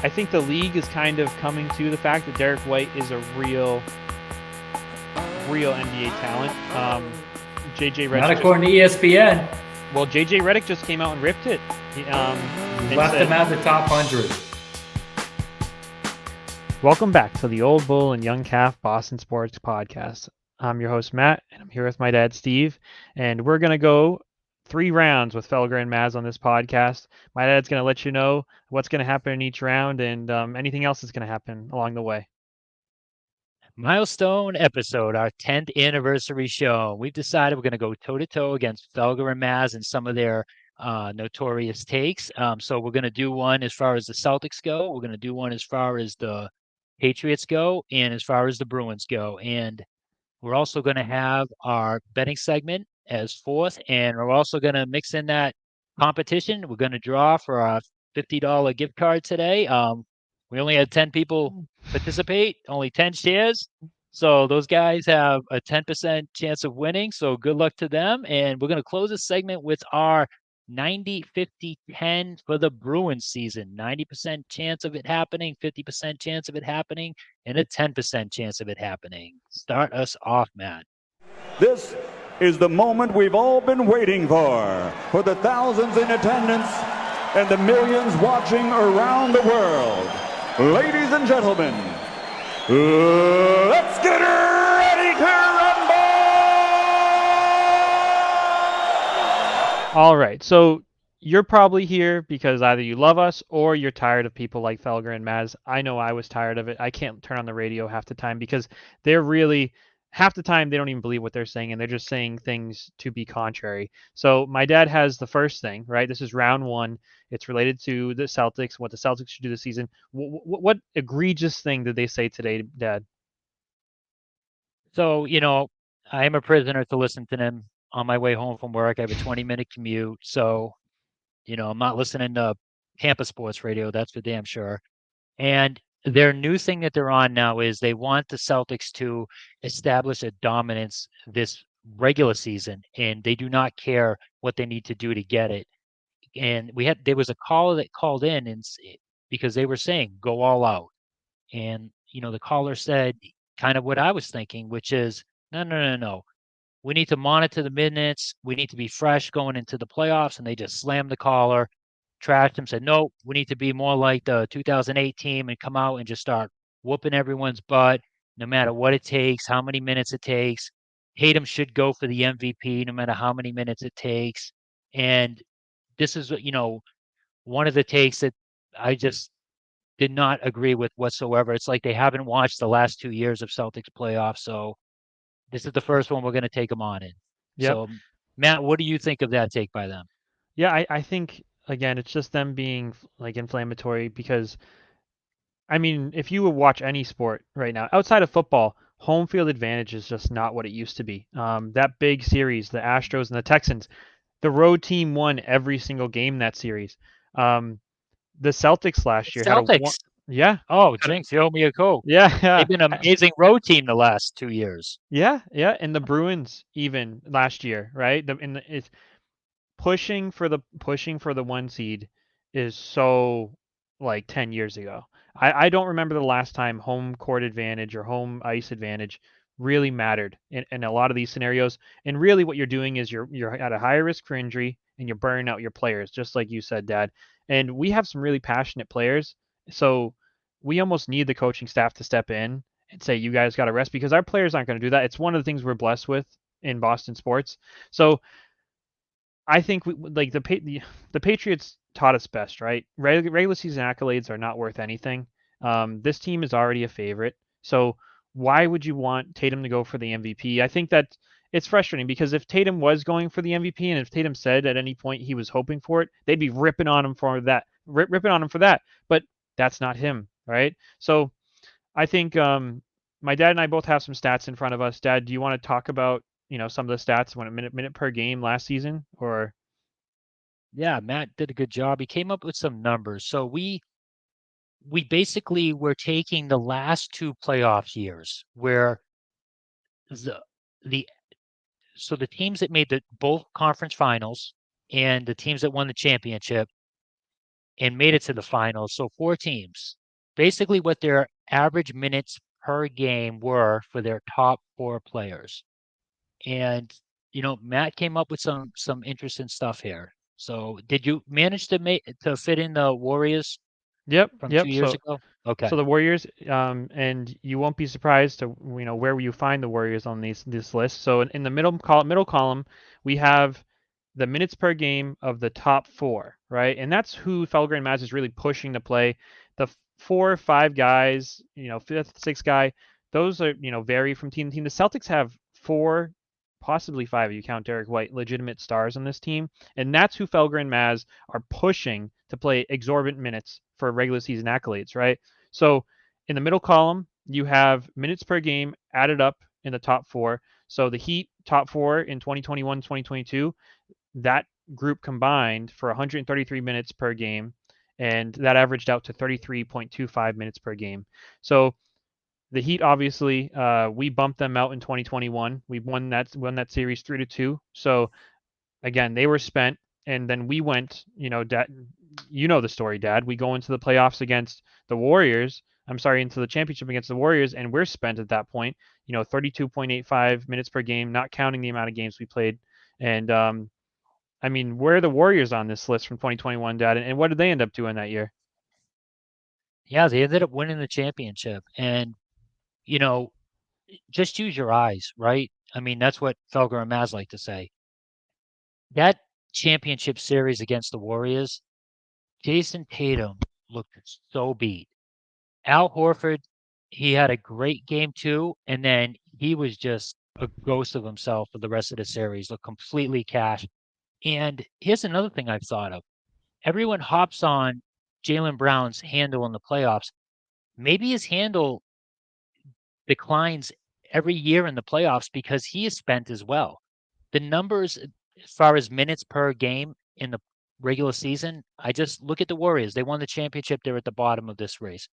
I think the league is kind of coming to the fact that Derek White is a real NBA talent. JJ Not Redick according to ESPN. JJ Redick just came out and ripped it. Left him out of the top 100. Welcome back to the Old Bull and Young Calf Boston Sports Podcast. I'm your host, Matt, and I'm here with my dad, Steve, and we're going to go 3 rounds with Felger and Mazz on this podcast. My dad's going to let you know what's going to happen in each round and anything else that's going to happen along the way. Milestone episode, our 10th anniversary show. We've decided we're going to go toe-to-toe against Felger and Mazz and some of their notorious takes. So we're going to do one as far as the Celtics go. We're going to do one as far as the Patriots go and as far as the Bruins go. And we're also going to have our betting segment as fourth. And we're also going to mix in that competition. We're going to draw for our $50 gift card today. We only had 10 people participate, only 10 shares. So those guys have a 10% chance of winning. So good luck to them. And we're going to close this segment with our 90, 50, 10 for the Bruins season. 90% chance of it happening, 50% chance of it happening, and a 10% chance of it happening. Start us off, Matt. This is the moment we've all been waiting for the thousands in attendance and the millions watching around the world. Ladies and gentlemen, let's get ready to rumble! All right, so you're probably here because either you love us or you're tired of people like Felger and Mazz. I know I was tired of it. I can't turn on the radio half the time because they're really, half the time they don't even believe what they're saying and they're just saying things to be contrary. So my dad has the first thing, right? This is round 1. It's related to the Celtics, what the Celtics should do this season. What egregious thing did they say today, Dad? So, I am a prisoner to listen to them on my way home from work. I have a 20-minute commute. So, I'm not listening to Tampa sports radio. That's for damn sure. And their new thing that they're on now is they want the Celtics to establish a dominance this regular season, and they do not care what they need to do to get it. And there was a caller that called in because they were saying go all out, and the caller said kind of what I was thinking, which is no. We need to monitor the minutes. We need to be fresh going into the playoffs, and they just slammed the caller, trashed him, said, no, we need to be more like the 2008 team and come out and just start whooping everyone's butt, no matter what it takes, how many minutes it takes. Tatum should go for the MVP no matter how many minutes it takes. And this is, one of the takes that I just did not agree with whatsoever. It's like they haven't watched the last 2 years of Celtics playoffs, so this is the first one we're going to take them on in. Yep. So, Matt, what do you think of that take by them? Yeah, I think, again, it's just them being like inflammatory because, I mean, if you would watch any sport right now, outside of football, home field advantage is just not what it used to be. That big series, the Astros and the Texans, the road team won every single game in that series. The Celtics last year had a one. Celtics. Yeah. Oh, Jinx, you owe me a Coke. Yeah. They've been an amazing road team the last 2 years. Yeah. And the Bruins even last year, right? It's pushing for the 1 seed is so like 10 years ago. I don't remember the last time home court advantage or home ice advantage really mattered in a lot of these scenarios. And really what you're doing is you're at a higher risk for injury and you're burning out your players, just like you said, Dad. And we have some really passionate players. So we almost need the coaching staff to step in and say, you guys got to rest, because our players aren't going to do that. It's one of the things we're blessed with in Boston sports. So I think the Patriots taught us best, right? Regular season accolades are not worth anything. This team is already a favorite, so why would you want Tatum to go for the MVP? I think that it's frustrating because if Tatum was going for the MVP and if Tatum said at any point he was hoping for it, they'd be ripping on him for that, ripping on him for that. But that's not him, right? So I think my dad and I both have some stats in front of us. Dad, do you want to talk about some of the stats when a minute per game last season, or? Yeah, Matt did a good job. He came up with some numbers. So we basically were taking the last 2 playoff years where the the so the teams that made the both conference finals and the teams that won the championship, and made it to the finals. So 4 teams. Basically what their average minutes per game were for their top 4 players. And Matt came up with some interesting stuff here. So did you manage to fit in the Warriors Yep, from 2 yep. years So ago? Okay. So the Warriors, and you won't be surprised to where you find the Warriors on this list. So in the middle column, we have the minutes per game of the top 4, right? And that's who Felger and Mazz is really pushing to play. The 4 or 5 guys, fifth, sixth guy, those are vary from team to team. The Celtics have 4, possibly 5 if you count Derek White, legitimate stars on this team, and that's who Felger and Mazz are pushing to play exorbitant minutes for regular season accolades, right? So in the middle column, you have minutes per game added up in the top 4. So the Heat top 4 in 2021, 2022, that group combined for 133 minutes per game, and that averaged out to 33.25 minutes per game. So the Heat, obviously, we bumped them out in 2021. We won that series 3-2. So again, they were spent, and then we went. Dad, you know the story, Dad. We go into the playoffs against the Warriors. I'm sorry, into the championship against the Warriors, and we're spent at that point. 32.85 minutes per game, not counting the amount of games we played. And I mean, where are the Warriors on this list from 2021, Dad? And what did they end up doing that year? Yeah, they ended up winning the championship. And, just use your eyes, right? I mean, that's what Felger and Maz like to say. That championship series against the Warriors, Jason Tatum looked so beat. Al Horford, he had a great game too, and then he was just a ghost of himself for the rest of the series, looked completely cashed. And here's another thing I've thought of. Everyone hops on Jaylen Brown's handle in the playoffs. Maybe his handle declines every year in the playoffs because he is spent as well. The numbers as far as minutes per game in the regular season, I just look at the Warriors. They won the championship. They're at the bottom of this race.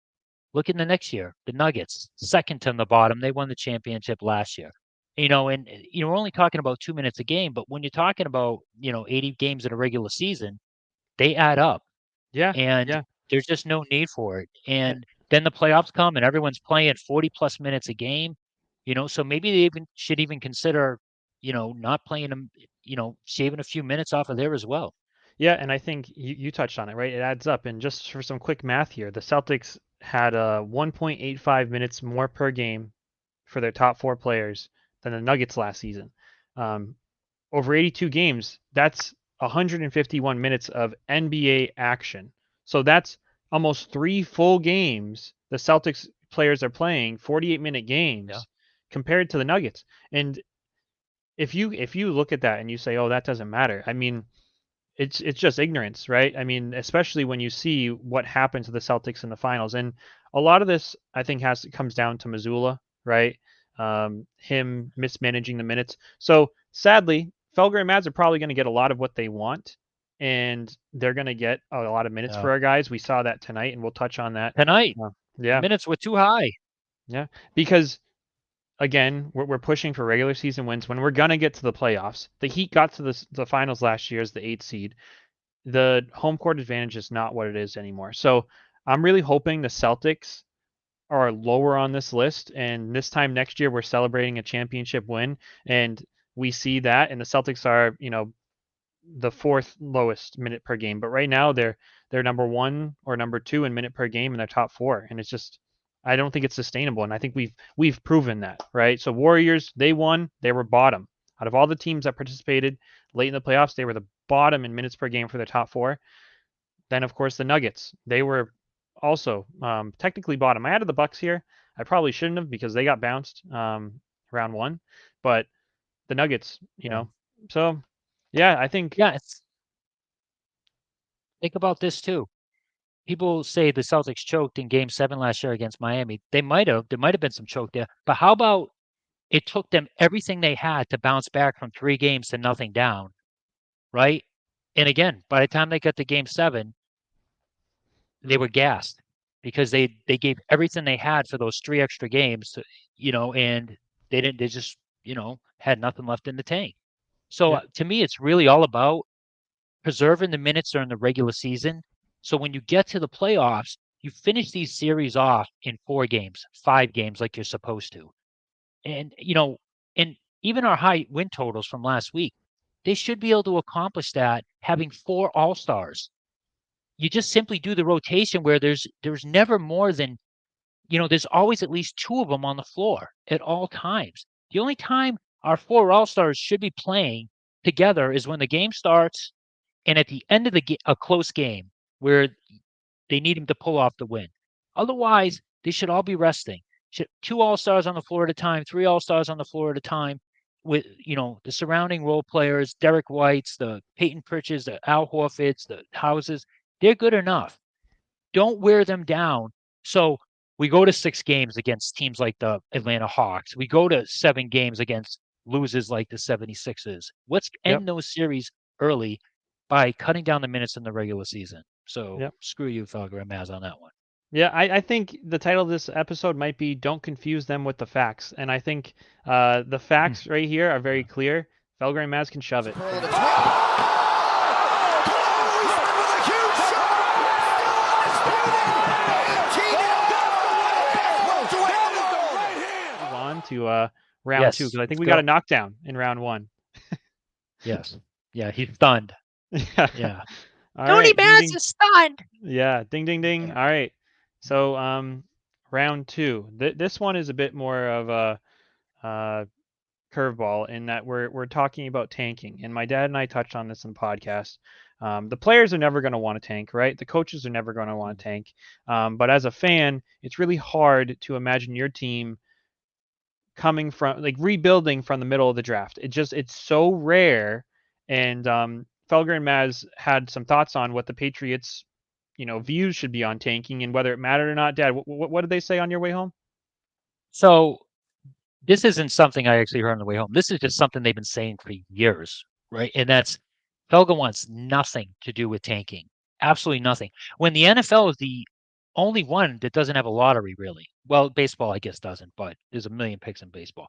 Look in the next year, the Nuggets, second to the bottom. They won the championship last year. And we're only talking about 2 minutes a game, but when you're talking about 80 games in a regular season, they add up, Yeah, and yeah. there's just no need for it. And then the playoffs come, and everyone's playing 40 plus minutes a game. So maybe they should even consider, not playing them, shaving a few minutes off of there as well. Yeah, and I think you touched on it, right? It adds up. And just for some quick math here, the Celtics had 1.85 minutes more per game for their top 4 players than the Nuggets last season. Over 82 games, that's 151 minutes of NBA action. So that's almost 3 full games the Celtics players are playing, 48-minute games, compared to the Nuggets. And if you look at that and you say, "Oh, that doesn't matter," I mean, it's just ignorance, right? I mean, especially when you see what happened to the Celtics in the finals, and a lot of this I think comes down to Mazzulla, right? Him mismanaging the minutes. So sadly, Felger and Mads are probably going to get a lot of what they want, and they're going to get a lot of minutes for our guys. We saw that tonight, and we'll touch on that tonight. Yeah, minutes were too high. Yeah, because again, we're pushing for regular season wins when we're gonna get to the playoffs. The Heat got to the finals last year as the 8th seed. The home court advantage is not what it is anymore. So I'm really hoping the Celtics are lower on this list, and this time next year we're celebrating a championship win, and we see that, and the Celtics are the 4th lowest minute per game. But right now they're number 1 or number 2 in minute per game in their top 4, and it's just I don't think it's sustainable, and I think we've proven that, right? So Warriors, they won, they were bottom. Out of all the teams that participated late in the playoffs, they were the bottom in minutes per game for their top 4. Then of course the Nuggets, they were also technically bottom. I added the Bucks here. I probably shouldn't have because they got bounced round 1, but the Nuggets, So yeah, I think think about this too. People say the Celtics choked in Game 7 last year against Miami. They might have. There might have been some choke there. But how about it took them everything they had to bounce back from 3 games to nothing down, right? And again, by the time they got to Game 7, they were gassed because they gave everything they had for those 3 extra games, and they just, had nothing left in the tank. So to me, it's really all about preserving the minutes during the regular season So when you get to the playoffs, you finish these series off in 4 games, 5 games like you're supposed to. And, and even our high win totals from last week, they should be able to accomplish that having 4 all-stars. You just simply do the rotation where there's never more than, there's always at least 2 of them on the floor at all times. The only time our 4 all-stars should be playing together is when the game starts and at the end of a close game where they need him to pull off the win. Otherwise, they should all be resting. 2 all-stars on the floor at a time, 3 all-stars on the floor at a time with, the surrounding role players, Derek Whites, the Peyton Pritchards, the Al Horfords, the Houses. They're good enough. Don't wear them down. So we go to 6 games against teams like the Atlanta Hawks. We go to 7 games against losers like the 76ers. Let's end those series early by cutting down the minutes in the regular season. So screw you, Felger and Mazz, on that one. Yeah, I think the title of this episode might be "Don't Confuse Them with the Facts," and I think the facts right here are very clear. Felger and Mazz can shove it. Move on to round 2 because I think we got a knockdown in round 1. Yes. Yeah, he's stunned. Yeah. Tony Mazz is stunned. Yeah, ding, ding, ding. All right. So, round 2. This one is a bit more of a curveball in that we're talking about tanking, and my dad and I touched on this in the podcast. The players are never going to want to tank, right? The coaches are never going to want to tank. But as a fan, it's really hard to imagine your team coming from rebuilding from the middle of the draft. It's so rare. And Felger and Mazz had some thoughts on what the Patriots views should be on tanking and whether it mattered or not. Dad, what did they say on your way home? So this isn't something I actually heard on the way home. This is just something they've been saying for years, right? And that's Felger wants nothing to do with tanking. Absolutely nothing. When the NFL is the only one that doesn't have a lottery, really. Well, baseball, I guess, doesn't, but there's a million picks in baseball.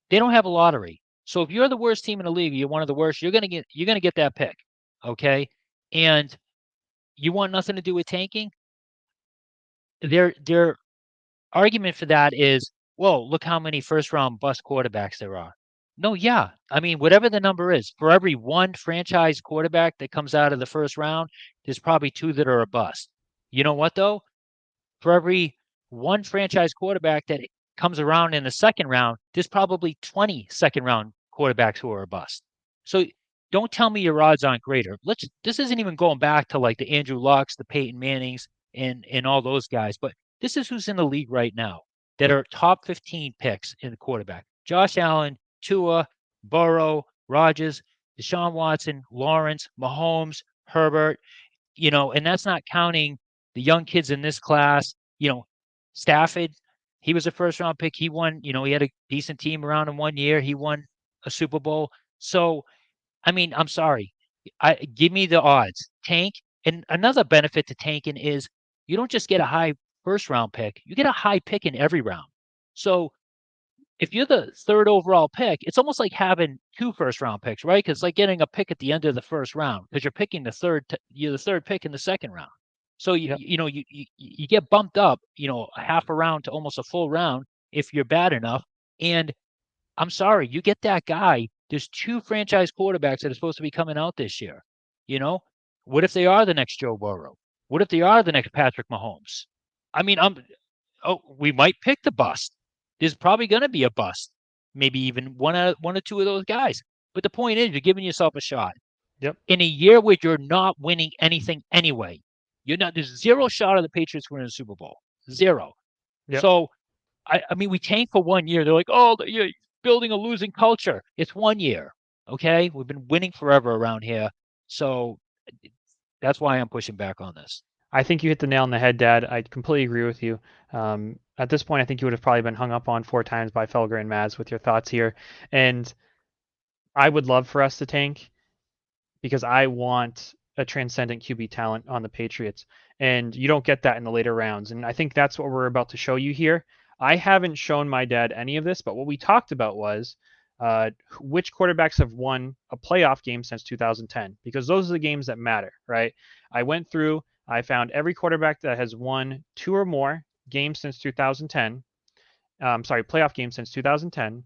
They don't have a lottery. So if you're the worst team in the league, you're one of the worst, you're gonna get that pick. Okay. And you want nothing to do with tanking? Their argument for that is, well, look how many first-round bust quarterbacks there are. No, yeah. I mean, whatever the number is, for every 1 franchise quarterback that comes out of the first round, there's probably 2 that are a bust. You know what, though? For every 1 franchise quarterback that comes around in the second round, there's probably 20 second-round quarterbacks who are a bust. So don't tell me your odds aren't greater. This isn't even going back to like the Andrew Lucks, the Peyton Mannings, and all those guys, but this is who's in the league right now that are top 15 picks in the quarterback. Josh Allen, Tua, Burrow, Rodgers, Deshaun Watson, Lawrence, Mahomes, Herbert, and that's not counting the young kids in this class. Stafford, he was a first-round pick. He won, he had a decent team around him 1 year. He won a Super Bowl. So, I mean, I'm sorry. Give me the odds. Tank. And another benefit to tanking is you don't just get a high first-round pick. You get a high pick in every round. So if you're the 3rd overall pick, it's almost like having 2 first-round picks, right? Because it's like getting a pick at the end of the first round because you're picking you're the 3rd pick in the second round. So you get bumped up, a half a round to almost a full round if you're bad enough. And I'm sorry, you get that guy. There's 2 franchise quarterbacks that are supposed to be coming out this year. What if they are the next Joe Burrow? What if they are the next Patrick Mahomes? I mean, we might pick the bust. There's probably going to be a bust, maybe even one or 2 of those guys. But the point is, you're giving yourself a shot. Yep. In a year where you're not winning anything anyway, there's 0 shot of the Patriots winning a Super Bowl. 0. Yep. So, I mean, we tanked for 1 year. They're like, oh, you're building a losing culture. It's 1 year. Okay, we've been winning forever around here. So that's why I'm pushing back on this. I think you hit the nail on the head, Dad. I completely agree with you. At this point, I think you would have probably been hung up on 4 times by Felger and Mazz with your thoughts here. And I would love for us to tank because I want a transcendent QB talent on the Patriots. And you don't get that in the later rounds. And I think that's what we're about to show you here. I haven't shown my dad any of this, but what we talked about was which quarterbacks have won a playoff game since 2010, because those are the games that matter, right? I went through I found every quarterback that has won 2 or more games since 2010. Playoff games since 2010.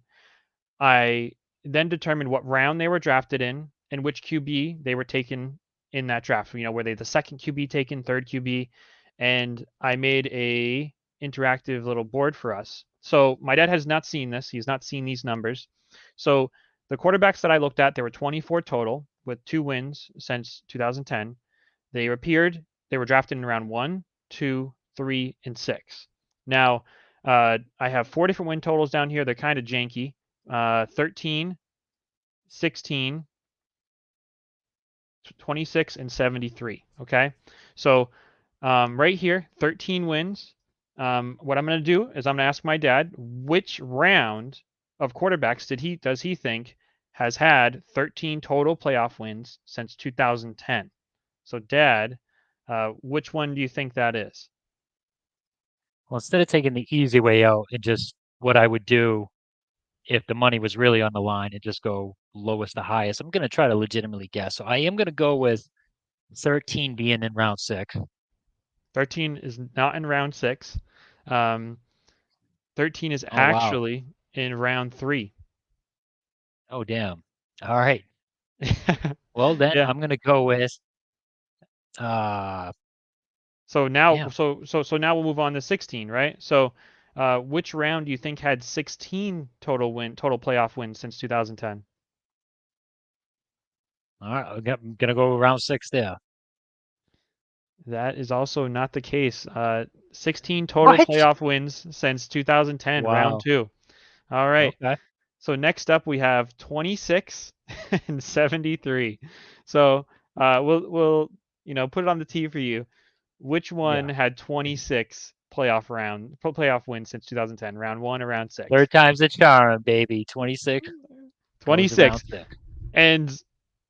I then determined what round they were drafted in and which QB they were taken in that draft. Were they the second QB taken, third QB? And I made a interactive little board for us. So my dad has not seen this. He's not seen these numbers. So the quarterbacks that I looked at, there were 24 total with 2 wins since 2010. They were drafted in round 1, 2, 3, and 6. Now, I have 4 different win totals down here. They're kind of janky. 13, 16, 26, and 73. Okay. So right here, 13 wins. What I'm going to do is I'm going to ask my dad which round of quarterbacks does he think has had 13 total playoff wins since 2010. So Dad, which one do you think that is? Well, instead of taking the easy way out and just what I would do if the money was really on the line and just go lowest to highest, I'm going to try to legitimately guess. So I am going to go with 13 being in round 6. 13 is not in round 6. 13 is Wow. actually in round 3. Oh, damn. All right. Well, then Yeah. I'm going to go with So now damn. so now we'll move on to 16, right? So which round do you think had 16 total playoff wins since 2010? All right, I'm going to go round 6 there. That is also not the case. 16 total What? playoff wins since 2010, round Wow. 2. All right. Okay. So next up we have 26 and 73. So we'll put it on the tee for you. Which one had 26 playoff wins since 2010? Round 1 or round 6? Third time's the charm, baby. 26. 26. And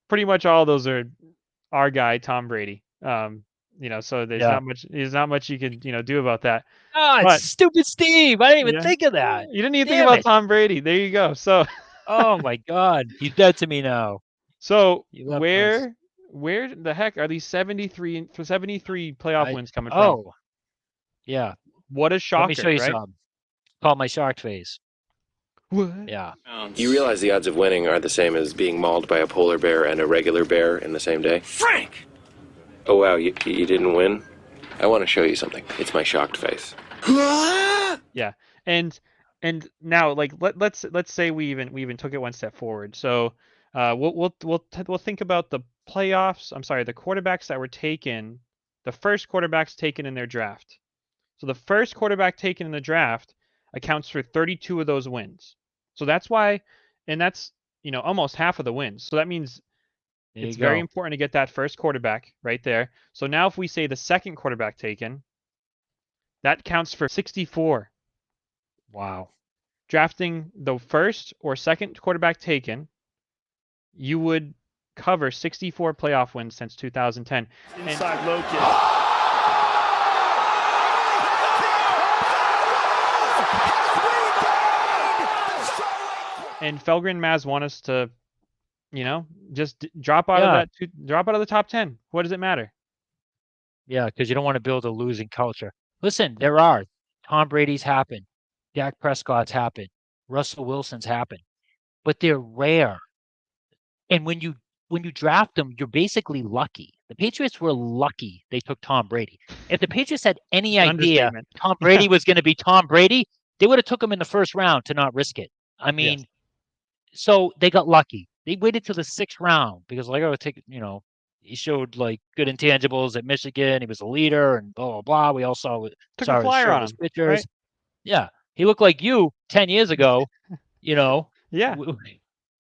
pretty much all those are our guy Tom Brady. So there's not much you can do about that. Oh, it's stupid Steve. I didn't even think of that. You didn't even think about Tom Brady. There you go. So oh my God, he's dead to me now. So where the heck are these 73 playoff wins coming from? Oh, yeah. What a shocker! Let me show you right? some. Call my shark face. What? Yeah. You realize the odds of winning are the same as being mauled by a polar bear and a regular bear in the same day? Frank! Oh, wow, you didn't win? I want to show you something. It's my shocked face. Yeah, and now let's say we even took it one step forward. So we'll think about the playoffs. I'm sorry, the quarterbacks that were taken, the first quarterbacks taken in their draft. So the first quarterback taken in the draft accounts for 32 of those wins. So that's why, and that's almost half of the wins. So that means it's very important to get that first quarterback right there. So now if we say the second quarterback taken, that counts for 64. Wow. Drafting the first or second quarterback taken, you would cover 64 playoff wins since 2010. Inside low kick. And Felger and Mazz want us to, just drop out of drop out of the top 10. What does it matter? Yeah, because you don't want to build a losing culture. Listen, there are Tom Brady's happen, Dak Prescott's happen, Russell Wilson's happen, but they're rare. And when you draft them, you're basically lucky. The Patriots were lucky they took Tom Brady. If the Patriots had any idea Tom Brady was going to be Tom Brady, they would have took him in the first round to not risk it. I mean, so they got lucky. They waited till the 6th round because he showed good intangibles at Michigan. He was a leader and blah, blah, blah. We all saw Took a flyer on him. Pictures. Right? Yeah. He looked like you 10 years ago, Yeah.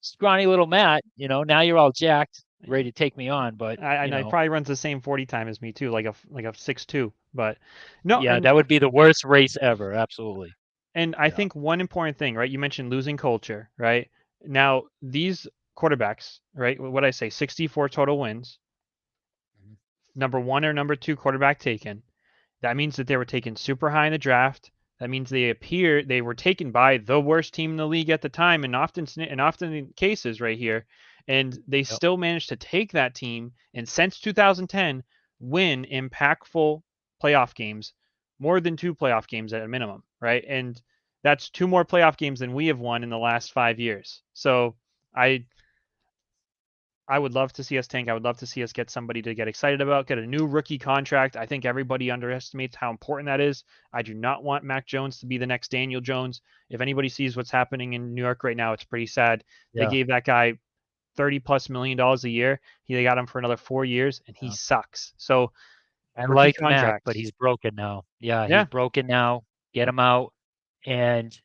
Scrawny little Matt, now you're all jacked, ready to take me on. But I probably runs the same 40 time as me too, like a 6'2". But no. Yeah, that would be the worst race ever. Absolutely. And I think one important thing, right? You mentioned losing culture, right? Now, these quarterbacks, right? What I say, 64 total wins. Number 1 or number 2 quarterback taken. That means that they were taken super high in the draft. That means they were taken by the worst team in the league at the time, and often in cases right here, and they still managed to take that team. And since 2010, win impactful playoff games, more than 2 playoff games at a minimum, right? And that's 2 more playoff games than we have won in the last 5 years. So I would love to see us tank. I would love to see us get somebody to get excited about, get a new rookie contract. I think everybody underestimates how important that is. I do not want Mac Jones to be the next Daniel Jones. If anybody sees what's happening in New York right now, it's pretty sad. They gave that guy $30+ million a year. They got him for another 4 years, and he sucks. So I rookie like Mac, but contracts. he's broken now. Yeah, Yeah. he's broken now. Get him out. And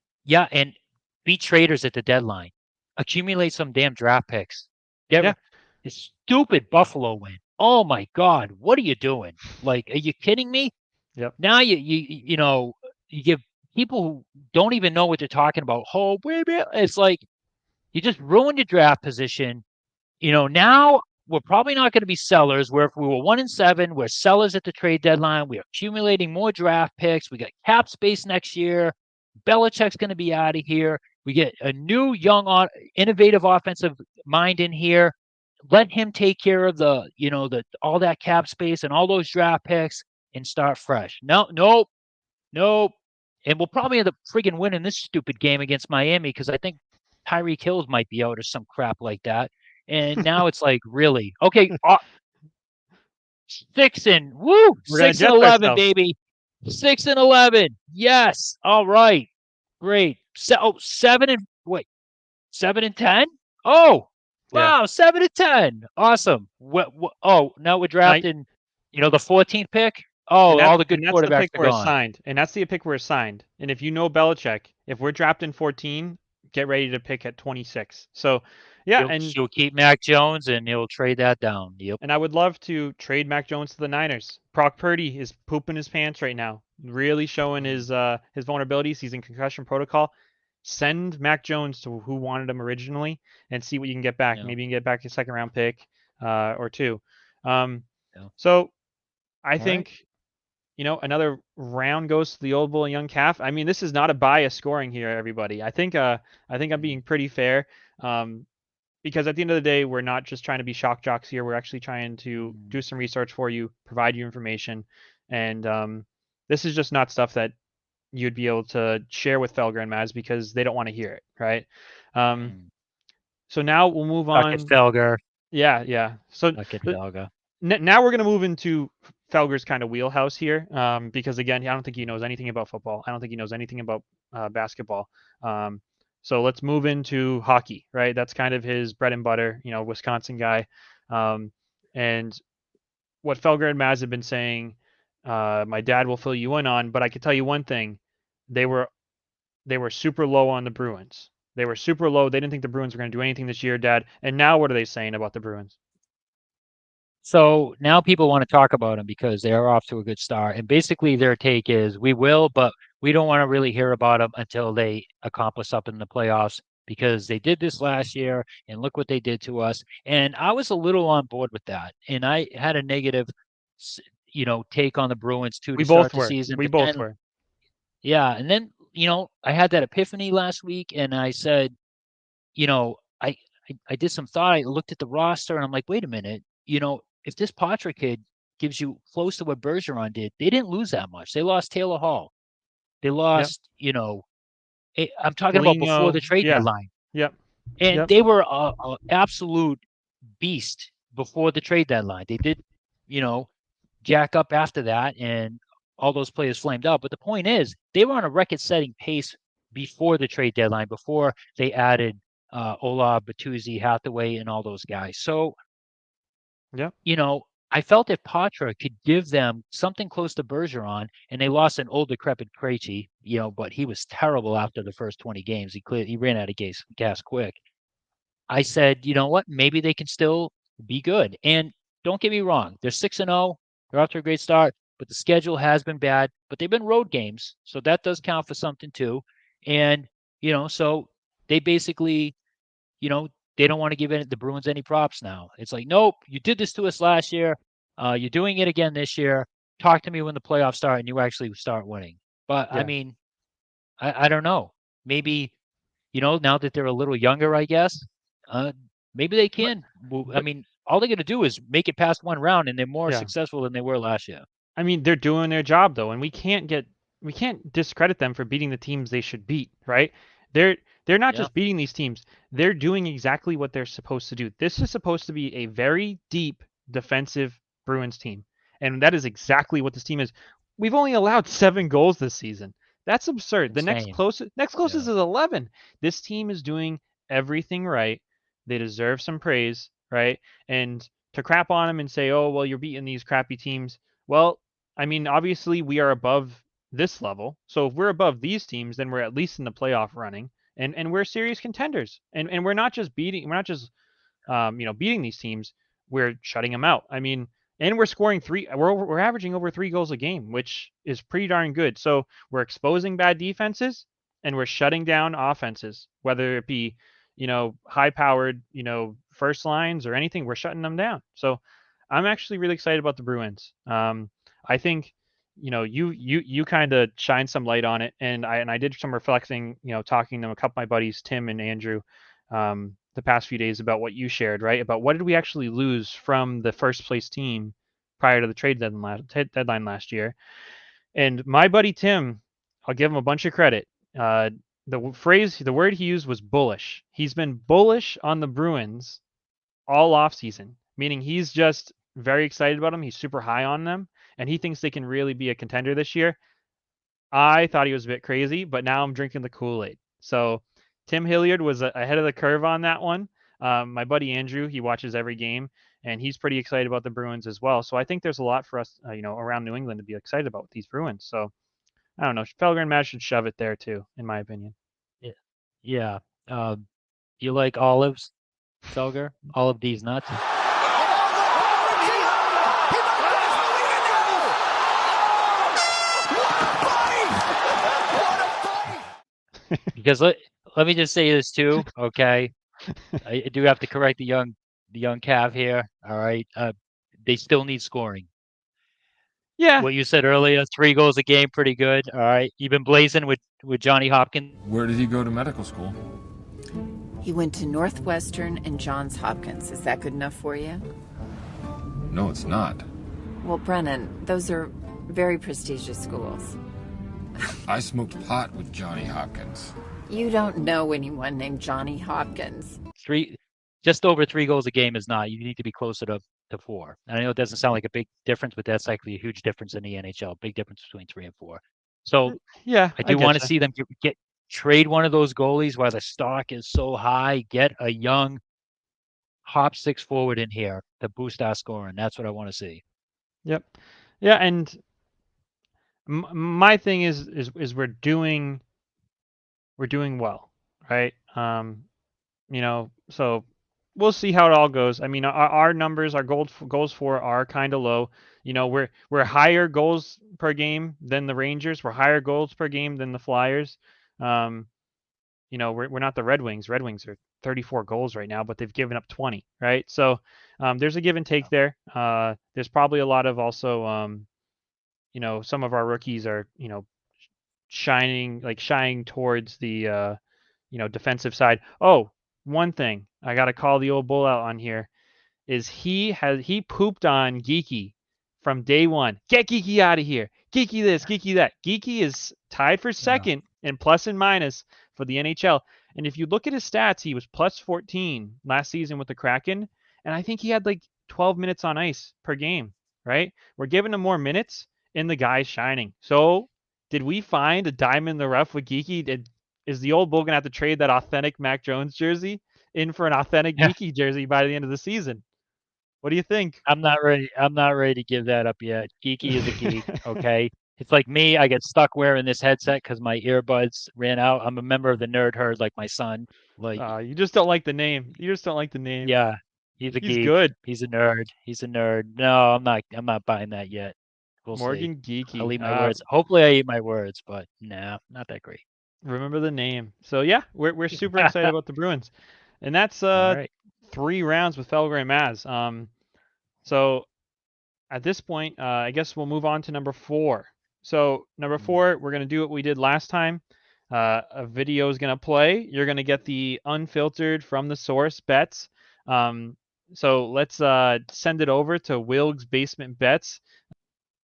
be traders at the deadline. Accumulate some damn draft picks. Yeah. This stupid Buffalo win. Oh my God, what are you doing? Like, are you kidding me? Yep. Now you give people who don't even know what they're talking about hope. It's like you just ruined your draft position. Now we're probably not going to be sellers. Where if we were 1-7, we're sellers at the trade deadline. We're accumulating more draft picks. We got cap space next year. Belichick's going to be out of here. We get a new, young, innovative offensive mind in here. Let him take care of the all that cap space and all those draft picks and start fresh. Nope. And we'll probably end up friggin' winning this stupid game against Miami because I think Tyreek Hill might be out or some crap like that. And now it's like, really? Okay, 6-11, baby. 6-11. Yes. All right. Great. 7-10. Oh, wow. 7-10. Awesome. Now we're drafting, the 14th pick. Oh, all the good quarterbacks are gone. Assigned, and that's the pick we're assigned. And if you know Belichick, if we're drafting 14, get ready to pick at 26. So, yeah, he'll keep Mac Jones and he'll trade that down. Yep. And I would love to trade Mac Jones to the Niners. Brock Purdy is pooping his pants right now, really showing his vulnerabilities. He's in concussion protocol. Send Mac Jones to who wanted him originally and see what you can get back. Maybe you can get back a 2nd-round pick or 2. So I think another round goes to the old bull and young calf. I mean, this is not a bias scoring here, everybody. I think I'm being pretty fair. Because at the end of the day, we're not just trying to be shock jocks here. We're actually trying to do some research for you, provide you information. And this is just not stuff that you'd be able to share with Felger and Mazz because they don't want to hear it, right? So now we'll move on. Felger. Yeah. So now we're going to move into Felger's kind of wheelhouse here because, again, I don't think he knows anything about football. I don't think he knows anything about basketball. So let's move into hockey, right? That's kind of his bread and butter, Wisconsin guy. And what Felger and Mazz have been saying, my dad will fill you in on, but I can tell you one thing. They were super low on the Bruins. They were super low. They didn't think the Bruins were going to do anything this year, Dad. And now what are they saying about the Bruins? So now people want to talk about them because they are off to a good start. And basically their take is we will, but we don't want to really hear about them until they accomplish something in the playoffs because they did this last year and look what they did to us. And I was a little on board with that. And I had a negative, take on the Bruins too to start the season. We both were. Yeah. And then, I had that epiphany last week and I said, I did some thought. I looked at the roster and I'm like, wait a minute, if this Patrick kid gives you close to what Bergeron did, they didn't lose that much. They lost Taylor Hall. They lost, I'm talking about before the trade deadline. Yep. And they were an absolute beast before the trade deadline. They did, jack up after that, and all those players flamed out. But the point is, they were on a record-setting pace before the trade deadline, before they added Ola, Bertuzzi, Hathaway, and all those guys. So, I felt if Patra could give them something close to Bergeron, and they lost an old decrepit Krejci, but he was terrible after the first 20 games. He ran out of gas quick. I said, you know what? Maybe they can still be good. And don't get me wrong, they're 6-0. They're off to a great start, but the schedule has been bad. But they've been road games, so that does count for something too. And so they basically, they don't want to give the Bruins any props now. It's like, nope, you did this to us last year. You're doing it again this year. Talk to me when the playoffs start and you actually start winning. But I mean, I don't know. Maybe, now that they're a little younger, I guess, maybe they can. I mean, all they're going to do is make it past one round, and they're more Yeah. successful than they were last year. I mean, they're doing their job though, and we can't discredit them for beating the teams they should beat, right? They're not Yeah. just beating these teams. They're doing exactly what they're supposed to do. This is supposed to be a very deep defensive Bruins team, and that is exactly what this team is. We've only allowed 7 goals this season. That's absurd. The next Insane. closest Yeah. is 11. This team is doing everything right. They deserve some praise, right? And to crap on them and say, "Oh, well, you're beating these crappy teams." Well, I mean, obviously we are above this level. So if we're above these teams, then we're at least in the playoff running, and we're serious contenders. And we're not just beating beating these teams. We're shutting them out. I mean, and we're scoring we're averaging over 3 goals a game, which is pretty darn good. So we're exposing bad defenses and we're shutting down offenses, whether it be, high powered, first lines or anything, we're shutting them down. So I'm actually really excited about the Bruins. I think, you kind of shine some light on it, and I did some reflecting, talking to a couple of my buddies, Tim and Andrew, the past few days about what you shared, right? About what did we actually lose from the first place team prior to the trade deadline last year. And my buddy Tim, I'll give him a bunch of credit. The word he used was bullish. He's been bullish on the Bruins all offseason, meaning he's just very excited about them. He's super high on them, and he thinks they can really be a contender this year. I thought he was a bit crazy, but now I'm drinking the Kool-Aid. So Tim Hilliard was ahead of the curve on that one. My buddy Andrew, he watches every game, and he's pretty excited about the Bruins as well. So I think there's a lot for us, around New England to be excited about with these Bruins. So I don't know. Felger and Mazz should shove it there too, in my opinion. Yeah. You like olives, Felger? Olive these nuts? Because let me just say this too, okay? I do have to correct the young Cav here. All right, they still need scoring. Yeah. What you said earlier, 3 goals a game, pretty good. All right, you've been blazing with Johnny Hopkins. Where did he go to medical school? He went to Northwestern and Johns Hopkins. Is that good enough for you? No, it's not. Well, Brennan, those are very prestigious schools. I smoked pot with Johnny Hopkins. You don't know anyone named Johnny Hopkins. Just over 3 goals a game is not. You need to be closer to 4. And I know it doesn't sound like a big difference, but that's actually a huge difference in the NHL. Big difference between 3 and 4. So yeah, I do want to see them trade one of those goalies while the stock is so high. Get a young hop 6 forward in here to boost our scoring. That's what I want to see. Yep. Yeah, and my thing is we're doing well, right? So we'll see how it all goes. I mean, our numbers, our goals for are kind of low. We're higher goals per game than the Rangers. We're higher goals per game than the Flyers. We're not the Red Wings. Red Wings are 34 goals right now, but they've given up 20, right? So there's a give and take there. There's probably a lot of also, some of our rookies are, shining towards the, defensive side. Oh, one thing I got to call the old bull out on here is he pooped on Geeky from day one. Get Geeky out of here. Geeky this, Geeky that. Geeky is tied for second in plus and minus for the NHL. And if you look at his stats, he was plus 14 last season with the Kraken. And I think he had like 12 minutes on ice per game, right? We're giving him more minutes and the guy's shining. So did we find a diamond in the rough with Geeky? Is the old bull going to have to trade that authentic Mac Jones jersey in for an authentic Geeky jersey by the end of the season? What do you think? I'm not ready to give that up yet. Geeky is a geek, okay? It's like me. I get stuck wearing this headset because my earbuds ran out. I'm a member of the nerd herd, like my son. Like, you just don't like the name. Yeah, he's a geek. He's good. He's a nerd. No, I'm not buying that yet. We'll Morgan see. Geeky. I'll eat my words. Hopefully, I eat my words, but nah, not that great. Remember the name. So yeah, we're super excited about the Bruins, and that's right. 3 rounds with Felger and Mazz. So at this point, I guess we'll move on to number 4. So number 4, we're gonna do what we did last time. A video is gonna play. You're gonna get the unfiltered from the source bets. So let's send it over to WilgsBasementBets.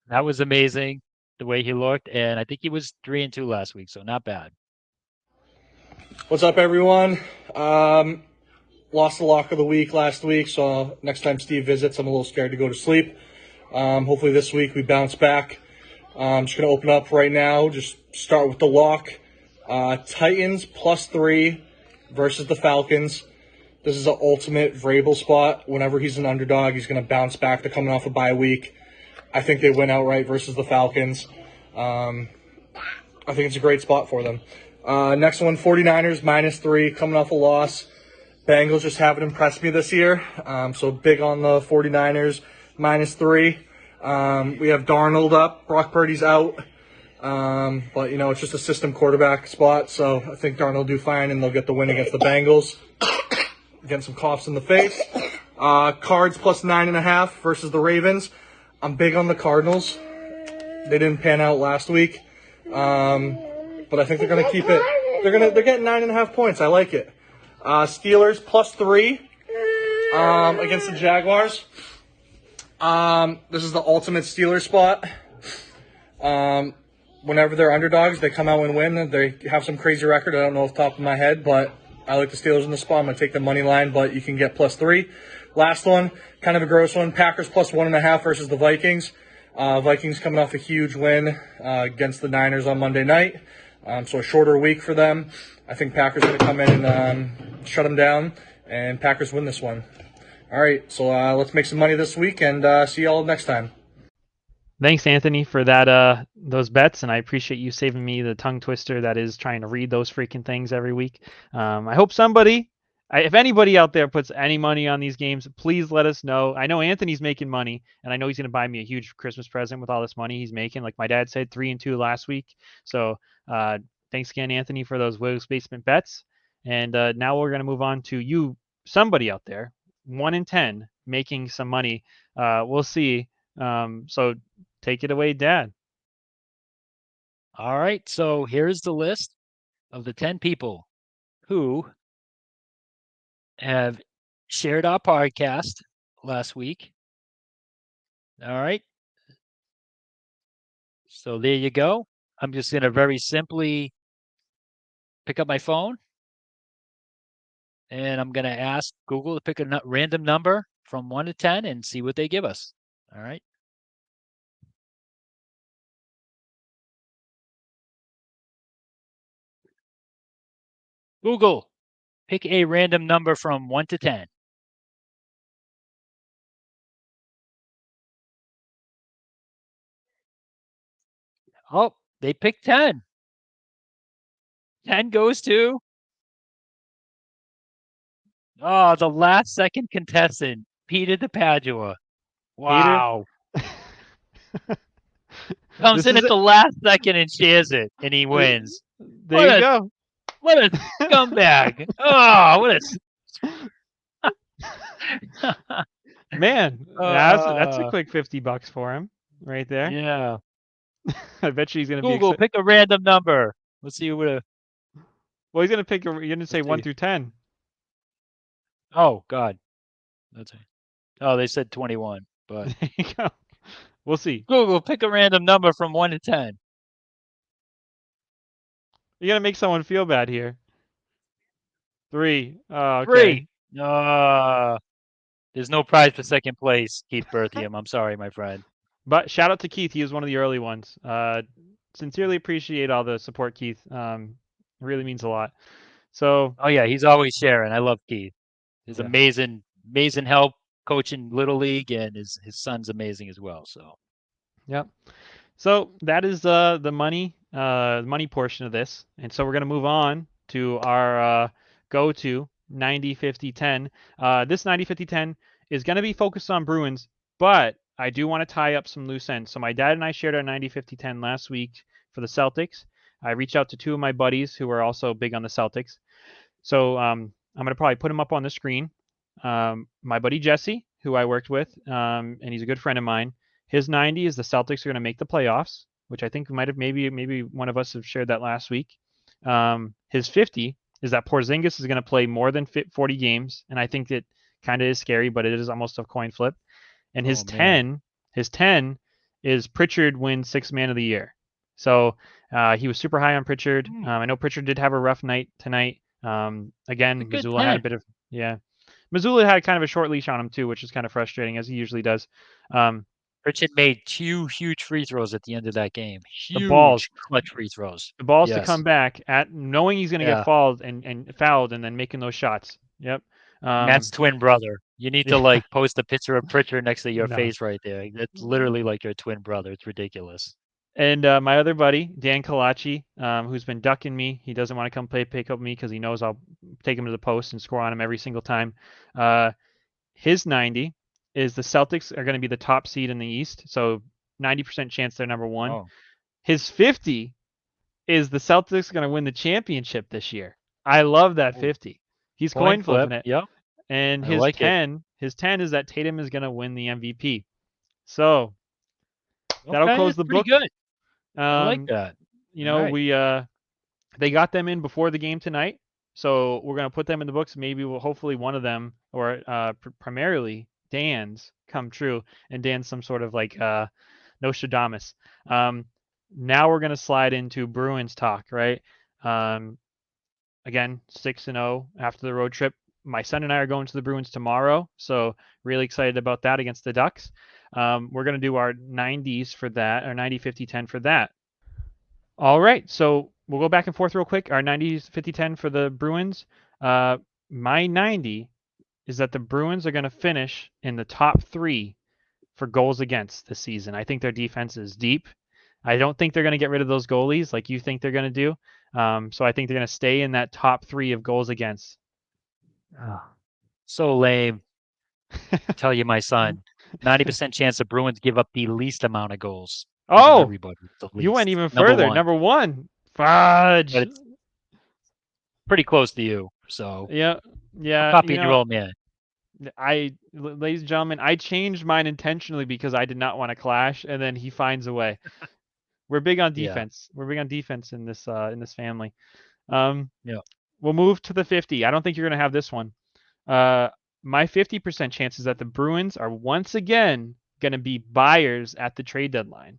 That was amazing the way he looked, and I think he was 3-2 last week, so not bad. What's up, everyone? Lost the lock of the week last week, so next time Steve visits, I'm a little scared to go to sleep. Hopefully this week we bounce back. I'm just going to open up right now. Just start with the lock. Titans +3 versus the Falcons. This is an ultimate Vrabel spot. Whenever he's an underdog, he's going to bounce back. They're coming off a bye week. I think they win outright versus the Falcons. I think it's a great spot for them. Next one, 49ers -3, coming off a loss. Bengals just haven't impressed me this year, so big on the 49ers, -3. We have Darnold up, Brock Purdy's out, but, it's just a system quarterback spot, so I think Darnold will do fine, and they'll get the win against the Bengals. Getting some coughs in the face. Cards +9.5 versus the Ravens. I'm big on the Cardinals. They didn't pan out last week, but I think they're going to keep it. They're getting 9.5 points. I like it. Steelers +3 against the Jaguars. This is the ultimate Steelers spot. Whenever they're underdogs, they come out and win. They have some crazy record. I don't know off the top of my head, but I like the Steelers in the spot. I'm going to take the money line, but you can get +3. Last one, kind of a gross one. Packers +1.5 versus the Vikings. Vikings coming off a huge win against the Niners on Monday night. So a shorter week for them. I think Packers going to come in and shut them down, and Packers win this one. All right, so let's make some money this week, and see y'all next time. Thanks, Anthony, for that those bets, and I appreciate you saving me the tongue twister that is trying to read those freaking things every week. I hope if anybody out there puts any money on these games, please let us know. I know Anthony's making money, and I know he's going to buy me a huge Christmas present with all this money he's making. Like my dad said, 3-2 last week. So thanks again, Anthony, for those Wills Basement bets. And now we're going to move on to somebody out there, 1-10, making some money. We'll see. So take it away, Dad. All right, so here's the list of the 10 people who have shared our podcast last week. All right. So there you go. I'm just going to very simply pick up my phone, and I'm going to ask Google to pick a random number from 1 to 10 and see what they give us. All right. Google, pick a random number from 1 to 10. Oh, they picked 10. 10 goes to the last second contestant, Peter DePadua. Wow. Comes in at the last second and shares it, and he wins. There you go. What a scumbag. Oh, what a... Man, that's a quick $50 for him right there. Yeah. I bet you he's going to Google, pick a random number. Let's see what. Well, he's going to pick. You're going to say 1 through 10. Oh God, that's it. Oh, they said 21, but there you go. We'll see. Google, pick a random number from 1 to 10. You're going to make someone feel bad here. 3. Oh, okay. 3. There's no prize for second place, Keith Berthium. I'm sorry, my friend. But shout out to Keith. He was one of the early ones. Sincerely appreciate all the support, Keith. Really means a lot. So. Oh yeah, he's always sharing. I love Keith. He's amazing help coaching Little League, and his son's amazing as well. So. Yep. So that is the money portion of this, and so we're gonna move on to our go-to 90-50-10. This 90-50-10 is gonna be focused on Bruins, but I do want to tie up some loose ends. So my dad and I shared our 90-50-10 last week for the Celtics. I reached out to 2 of my buddies who are also big on the Celtics. So I'm gonna probably put them up on the screen. My buddy Jesse, who I worked with, and he's a good friend of mine. His 90 is the Celtics are going to make the playoffs, which I think might have maybe one of us have shared that last week. His 50 is that Porzingis is going to play more than 40 games, and I think that kind of is scary, but it is almost a coin flip. And his Oh, man. 10 is Pritchard wins Sixth Man of the Year. So he was super high on Pritchard. I know Pritchard did have a rough night tonight. A Again, good Missoula had a 10. bit of Missoula had kind of a short leash on him too, which is kind of frustrating as he usually does. Richard made 2 huge free throws at the end of that game. The balls, Huge clutch free throws. the balls to Yes. come back at knowing he's going to get Yeah. fouled and fouled and then making those shots. Yep. Matt's twin brother. You need to like post a picture of Pritchard next to your No. face right there. It's literally like your twin brother. It's ridiculous. And my other buddy, Dan Kalachi, who's been ducking me. He doesn't want to come pick up me because he knows I'll take him to the post and score on him every single time. His 90 is the Celtics are going to be the top seed in the East, so 90% chance they're number one. Oh. His 50 is the Celtics going to win the championship this year. I love that 50. He's coin flipping it. Yep. And I his like it. 10, his 10 is that Tatum is going to win the MVP. So that'll Okay, close that's the pretty book. good. I like that. You know, Alright. we they got them in before the game tonight, so we're gonna put them in the books. Maybe we'll hopefully one of them, or primarily Dan's, come true, and Dan's some sort of like Nostradamus. Now we're gonna slide into Bruins talk, right? Again, 6-0 after the road trip. My son and I are going to the Bruins tomorrow, so really excited about that against the Ducks. We're going to do our 90s for that, or 90, 50, 10 for that. All right, so we'll go back and forth real quick. Our 90s, 50, 10 for the Bruins. My 90 is that the Bruins are going to finish in the top 3 for goals against this season. I think their defense is deep. I don't think they're going to get rid of those goalies like you think they're going to do. So I think they're going to stay in that top 3 of goals against. Oh, so lame. Tell you, my son, 90% chance the Bruins give up the least amount of goals. Oh, everybody, you went even further. Number one. Fudge. But it's pretty close to you. So yeah. I'm copying your old man. Ladies and gentlemen, I changed mine intentionally because I did not want to clash, and then he finds a way. We're big on defense. Yeah. We're big on defense in this family. Yeah. We'll move to the 50. I don't think you're going to have this one. My 50% chance is that the Bruins are once again going to be buyers at the trade deadline.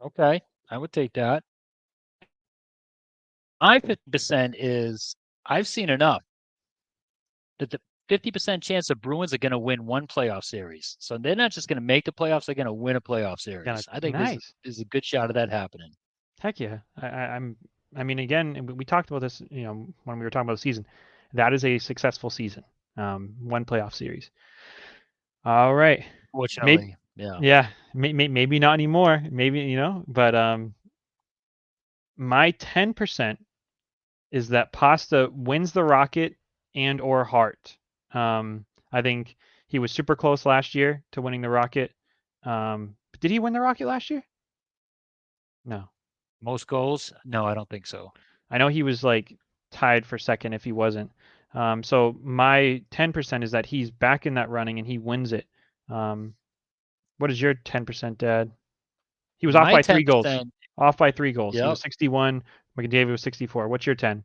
Okay, I would take that. My 50% is I've seen enough that the 50% chance the Bruins are going to win one playoff series. So they're not just going to make the playoffs; they're going to win a playoff series. I think this is a good shot of that happening. Heck yeah! I mean, again, we talked about this, when we were talking about the season. That is a successful season. One playoff series. All right. Fortunately, maybe not anymore. Maybe, but my 10% is that Pasta wins the Rocket and or Hart. I think he was super close last year to winning the Rocket. Did he win the Rocket last year? No. Most goals? No, I don't think so. I know he was like tied for second if he wasn't. So my 10% is that he's back in that running and he wins it. What is your 10%, Dad? He was off by 3 goals. Off by 3 goals. Yep. He was 61. McDavid was 64. What's your 10?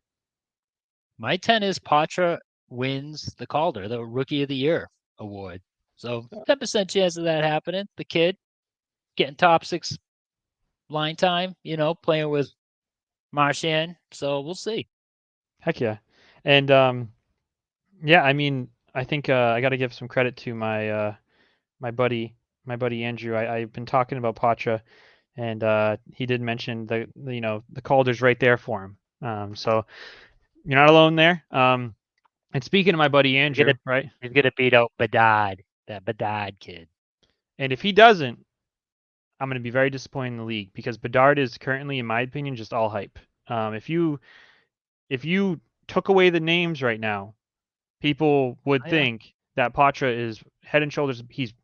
My 10 is Patra wins the Calder, the Rookie of the Year award. So 10% chance of that happening. The kid getting top 6 line time, playing with Marchand. So we'll see. Heck yeah. And I mean, I think I got to give some credit to my my buddy Andrew. I've been talking about Patra, and he did mention the Calder's right there for him. So you're not alone there. And speaking of my buddy Andrew, right? He's gonna beat out Bedard, that Bedard kid. And if he doesn't, I'm going to be very disappointed in the league because Bedard is currently, in my opinion, just all hype. If you took away the names right now, people would think that Patra is head and shoulders. He's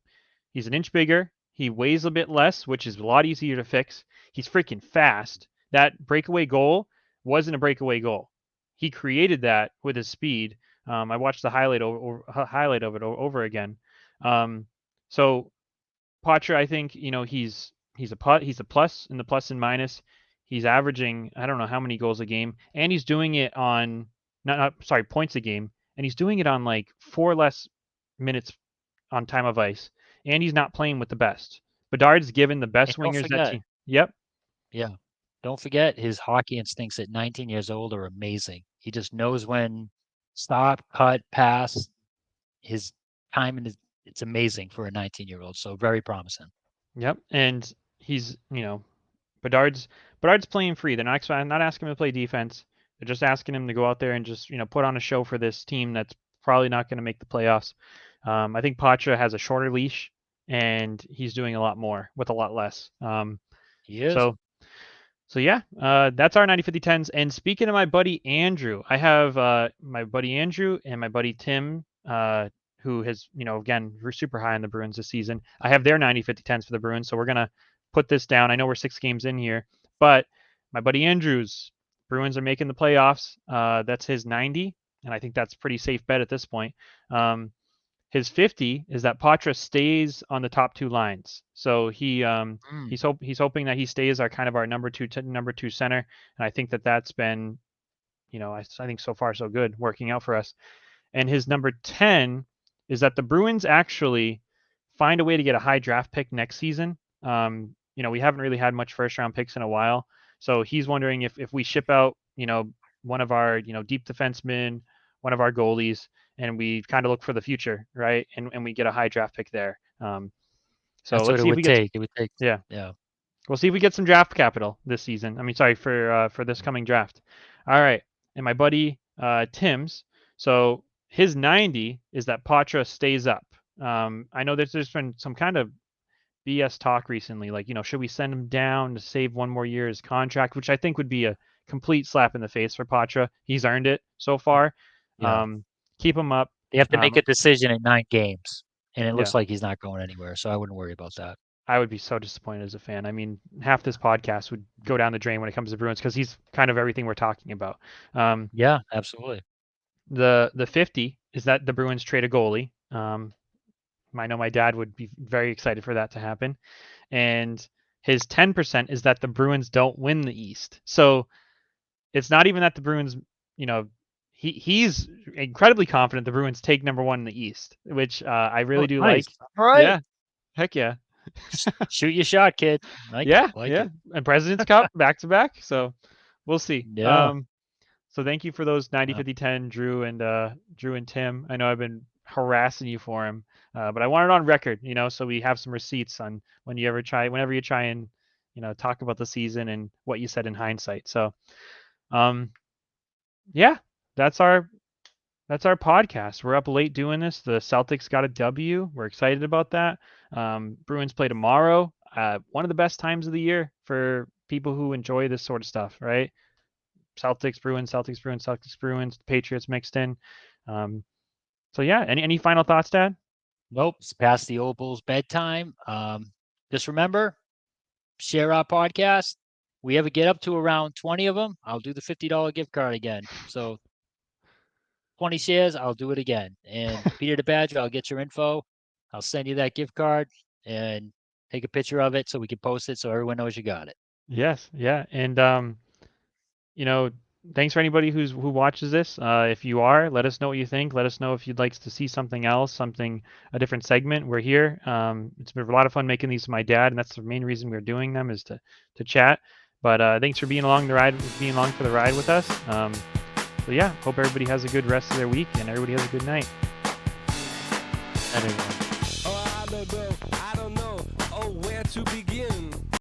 an inch bigger. He weighs a bit less, which is a lot easier to fix. He's freaking fast. That breakaway goal wasn't a breakaway goal. He created that with his speed. I watched the highlight of it over again. So Patra, I think, he's a plus in the plus and minus. He's averaging, I don't know how many goals a game, and he's doing it on points a game, and he's doing it on like 4 less minutes on time of ice, and he's not playing with the best. Bedard's given the best And don't wingers that forget, team. Yep. yeah, don't forget his hockey instincts at 19 years old are amazing. He just knows when stop, cut, pass. His timing is it's amazing for a 19-year-old. So very promising. Yep. And he's, Bedard's playing free. They're not asking him to play defense. They're just asking him to go out there and just, put on a show for this team that's probably not going to make the playoffs. I think Patra has a shorter leash, and he's doing a lot more with a lot less. He is. So yeah, that's our 90-50-10s. And speaking of my buddy Andrew, I have my buddy Andrew and my buddy Tim, who has, again, we're super high on the Bruins this season. I have their 90-50-10s for the Bruins, so we're going to put this down. I know we're 6 games in here, but my buddy Andrew's Bruins are making the playoffs. That's his 90, and I think that's a pretty safe bet at this point. His 50 is that Patra stays on the top 2 lines. So he's hoping that he stays our number 2 center, and I think that's been, I think so far so good, working out for us. And his number 10 is that the Bruins actually find a way to get a high draft pick next season. We haven't really had much first round picks in a while. So he's wondering if we ship out, one of our, deep defensemen, one of our goalies, and we kind of look for the future, right? And we get a high draft pick there. So that's let's what see it would take. It would take. Yeah. Yeah. We'll see if we get some draft capital this season. I mean, sorry, for this coming draft. All right. And my buddy Tim's. So his 90 is that Patra stays up. I know there's been some kind of BS talk recently, like, should we send him down to save one more year's contract, which I think would be a complete slap in the face for Patra. He's earned it so far. Yeah. Keep him up. They have to make a decision in 9 games, and it looks Yeah. like he's not going anywhere. So I wouldn't worry about that. I would be so disappointed as a fan. I mean, half this podcast would go down the drain when it comes to Bruins because he's kind of everything we're talking about. Yeah, absolutely. The 50 is that the Bruins trade a goalie. I know my dad would be very excited for that to happen. And his 10% is that the Bruins don't win the East. So it's not even that the Bruins, he's incredibly confident the Bruins take number 1 in the East, which I really do nice. like. All right. Yeah. Heck yeah. Shoot your shot, kid. Yeah. It. And President's Cup back to back. So we'll see. Yeah. So thank you for those 90-50-10, Drew and Tim. I know I've been harassing you for him, but I want it on record, so we have some receipts on whenever you try and, talk about the season and what you said in hindsight. So, yeah, that's our podcast. We're up late doing this. The Celtics got a W. We're excited about that. Bruins play tomorrow. One of the best times of the year for people who enjoy this sort of stuff, right? Celtics, Bruins, Celtics, Bruins, Celtics, Bruins, Patriots mixed in. So yeah, any final thoughts, Dad? Nope. It's past the old Bulls bedtime. Just remember, share our podcast. We ever get up to around 20 of them, I'll do the $50 gift card again. So 20 shares, I'll do it again. And Peter the Badger, I'll get your info. I'll send you that gift card and take a picture of it so we can post it so everyone knows you got it. Yes, yeah. And thanks for anybody who watches this. If you are, let us know what you think. Let us know if you'd like to see something else, a different segment. We're here. It's been a lot of fun making these with my dad, and that's the main reason we're doing them is to chat. But thanks for being along for the ride with us. So yeah, hope everybody has a good rest of their week and everybody has a good night. Everyone. I don't know where to begin.